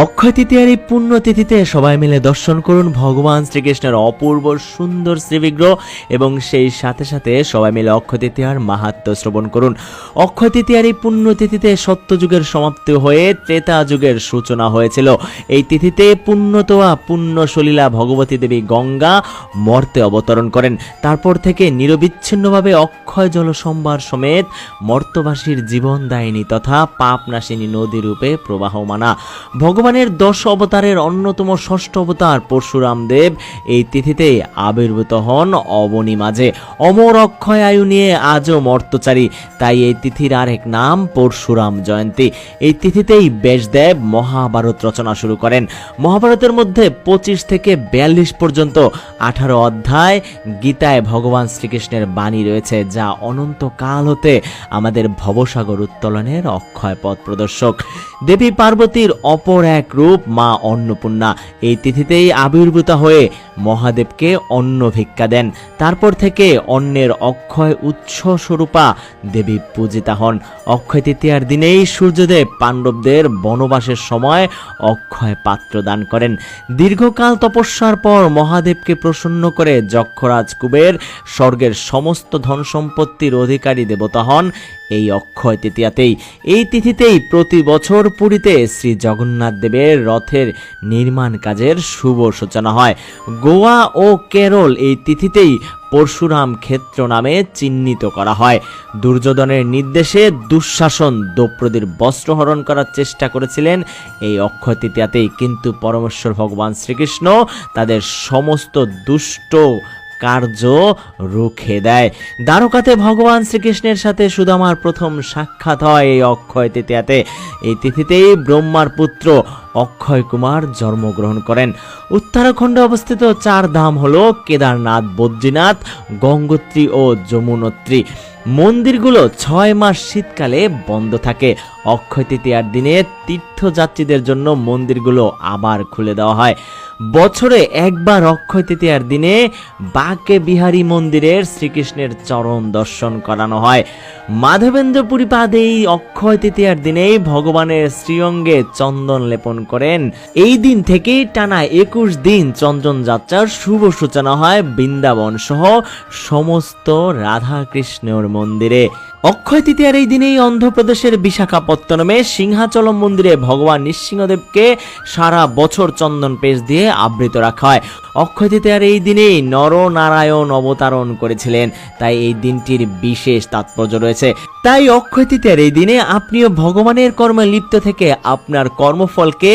অক্ষয় তৃতীয়ার এই পুণ্যতিথিতে সবাই মিলে দর্শন করুন ভগবান শ্রীকৃষ্ণের অপূর্ব সুন্দর শ্রীবিগ্রহ এবং সেই সাথে সাথে সবাই মিলে অক্ষয় তৃতীয়ার মাহাত্ম্য শ্রবণ করুন। অক্ষয় তৃতীয়ার এই পুণ্যতিথিতে সত্যযুগের সমাপ্তি হয়ে ত্রেতা যুগের সূচনা হয়েছিল। এই তিথিতে পুণ্যতোয়া পুণ্যসলীলা ভগবতী দেবী গঙ্গা মর্তে অবতরণ করেন। তারপর থেকে নিরবিচ্ছিন্নভাবে অক্ষয় জল সম্ভার সমেত মর্তবাসীর জীবনদায়িনী তথা পাপনাশিনী নদী রূপে প্রবাহমানা। ভগবানের 10 অবতারের অন্যতম ষষ্ঠ অবতার পরশুরাম দেব এই তিথিতে আবির্ভূত হন অবনী মাঝে। অমর অক্ষয় আয়ু নিয়ে আজও মর্তচারী, তাই এই তিথির আরেক নাম পরশুরাম জয়ন্তী। এই তিথিতেই ব্যাসদেব মহাভারত রচনা শুরু করেন। মহাভারতের মধ্যে 25 থেকে 42 পর্যন্ত 18 অধ্যায় গীতায় ভগবান শ্রীকৃষ্ণের বাণী রয়েছে, যা অনন্তকাল হতে আমাদের ভবসাগর উত্তোলনের অক্ষয় পথ প্রদর্শক। দেবী পার্বতীর অপর এক রূপ মা অন্নপূর্ণা এই তিথিতেই আবির্ভূত হয়ে মহাদেবকে অন্ন ভিক্ষা দেন। তারপর থেকে অন্নের অক্ষয় উৎস স্বরূপা দেবী পূজিতা হন। অক্ষয় তৃতীয়ার দিনেই সূর্যদেব পাণ্ডবদের বনবাসের সময় অক্ষয় পাত্র দান করেন। দীর্ঘকাল তপস্যার পর মহাদেবকে প্রসন্ন করে যক্ষরাজ কুবের স্বর্গের সমস্ত ধন সম্পত্তির অধিকারী দেবতা হন এই অক্ষয় তৃতীয়াতেই। এই তিথিতেই প্রতি বছর পুরীতে শ্রী জগন্নাথ দেবের রথের নির্মাণ কাজের শুভ সূচনা হয়। গোয়া ও কেরল এই তিথিতেই পরশুরাম ক্ষেত্র নামে চিহ্নিত করা হয়। দুর্যোধনের নির্দেশে দুঃশাসন দ্রৌপদীর বস্ত্রহরণ করার চেষ্টা করেছিলেন এই অক্ষয় তৃতীয়াতেই, কিন্তু পরমেশ্বর ভগবান শ্রীকৃষ্ণ তাদের সমস্ত দুষ্ট কার্য রুখে দেয়। দ্বারকাতে ভগবান শ্রীকৃষ্ণের সাথে সুদামার প্রথম সাক্ষাৎ হয় এই অক্ষয় তৃতীয়াতে। এই তিথিতেই ব্রহ্মার পুত্র অক্ষয় কুমার জন্মগ্রহণ করেন। উত্তরাখণ্ডে অবস্থিত 4 ধাম হলো কেদারনাথ, বদ্রীনাথ, গঙ্গোত্রী ও যমুনোত্রী। মন্দিরগুলো 6 মাস শীতকালে বন্ধ থাকে। অক্ষয় তৃতীয়ার দিনে তীর্থযাত্রীদের জন্য মন্দিরগুলো আবার খুলে দেওয়া হয়। বছরে একবার অক্ষয় তৃতীয়ার দিনে বাঁকে বিহারী মন্দিরের শ্রীকৃষ্ণের চরণ দর্শন করানো হয়। মাধবেন্দ্রপুরী পাদে এই অক্ষয় তৃতীয়ার দিনেই ভগবানের শ্রীঅঙ্গে চন্দন লেপন করেন। এই দিন থেকেই টানা 21 দিন চন্দন যাত্রার শুভ সূচনা হয় বৃন্দাবন সহ সমস্ত রাধা কৃষ্ণের মন্দিরে। অক্ষয় তৃতীয়ার এই দিনেই অন্ধ্রপ্রদেশের বিশাখাপত্তনমে সিংহাচলম মন্দিরে ভগবান নৃসিংহদেবকে সারা বছর চন্দন পেশ দিয়ে আবৃত রাখা হয়। অক্ষয় তৃতীয়ার এই দিনেই নরনারায়ণ অবতারণ করেছিলেন, তাই এই দিনটির বিশেষ তাৎপর্য রয়েছে। তাই অক্ষয় তৃতীয়ার এই দিনে আপনিও ভগবানের কর্মে লিপ্ত থেকে আপনার কর্মফলকে